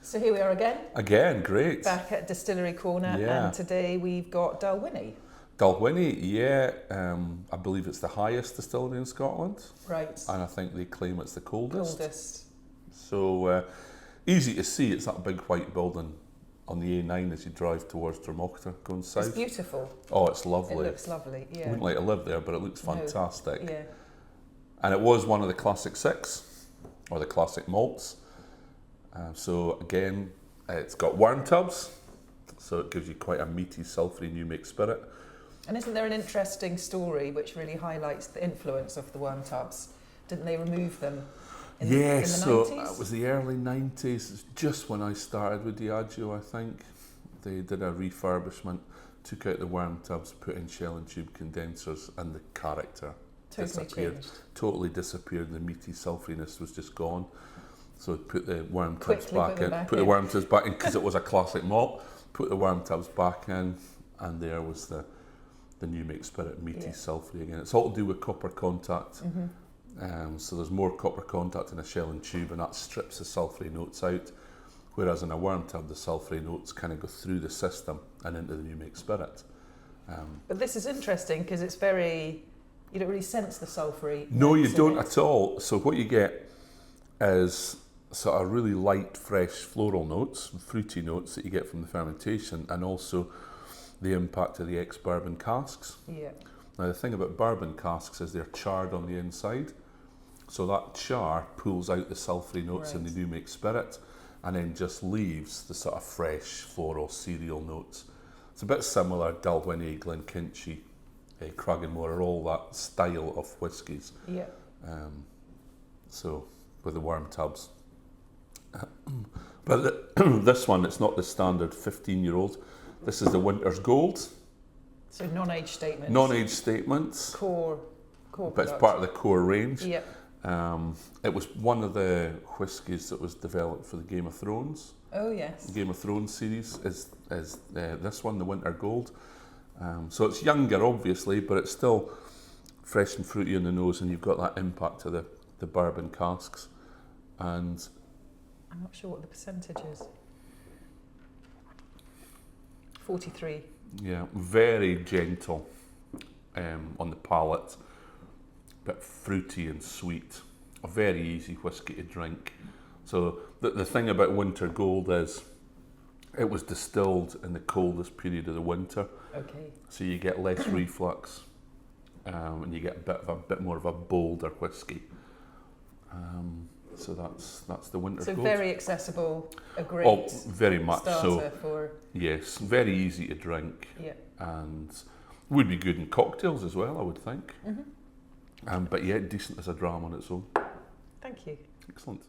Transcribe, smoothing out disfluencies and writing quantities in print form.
So here we are again. Again, great. Back at Distillery Corner, Yeah. and today we've got Dalwhinnie. Dalwhinnie, yeah, I believe it's the highest distillery in Scotland. Right. And I think they claim it's the coldest. Coldest. So easy to see, it's that big white building on the A9 as you drive towards Drummochta going south. It's beautiful. Oh, it's lovely. It looks lovely, I yeah. wouldn't like to live there, but it looks No. fantastic. Yeah. And it was one of the classic six, or the classic malts. So again, it's got worm tubs, so it gives you quite a meaty, sulphury new make spirit. And isn't there an interesting story which really highlights the influence of the worm tubs? Didn't they remove them in the 90s? So it was the early 90s, it's just when I started with Diageo, I think. They did a refurbishment, took out the worm tubs, put in shell and tube condensers, and the character disappeared. Totally disappeared, the meaty sulphuriness was just gone. So put the worm tubs back in, put the worm tubs back in because it was a classic malt, put the worm tubs back in, and there was the new make spirit, meaty, sulphury again. It's all to do with copper contact. So there's more copper contact in a shell and tube, and that strips the sulphury notes out. Whereas in a worm tub, the sulphury notes kind of go through the system and into the new make spirit. But this is interesting because it's very, you don't really sense the sulphury. No, you don't at all. So what you get is sort of really light, fresh floral notes, fruity notes that you get from the fermentation, and also the impact of the ex-bourbon casks. Yeah. Now the thing about bourbon casks is they're charred on the inside, so that char pulls out the sulphury notes in the new make spirit, and then just leaves the sort of fresh floral cereal notes. It's a bit similar Dalwhinnie, Glenkinchie, Cragganmore, all that style of whiskies. Yeah. So with the worm tubs. But this one, it's not the standard 15-year-old. This is the Winter's Gold. So non-age statements. Non-age statements. Core But it's part of the core range. Yep. It was one of the whiskies that was developed for the Game of Thrones. Oh yes. The Game of Thrones series is this one, the Winter Gold. So it's younger, obviously, but it's still fresh and fruity in the nose, and you've got that impact of the bourbon casks. And I'm not sure what the percentage is. 43. yeah, very gentle on the palate, but fruity and sweet. A very easy whiskey to drink. So the thing about Winter Gold is it was distilled in the coldest period of the winter. Okay. So you get less reflux, and you get a bit more of a bolder whiskey. So that's the Winter Gold. So very accessible, a great very much starter so. for... Yes, very easy to drink. Yeah. And would be good in cocktails as well, I would think. But yeah, decent as a dram on its own. Thank you. Excellent.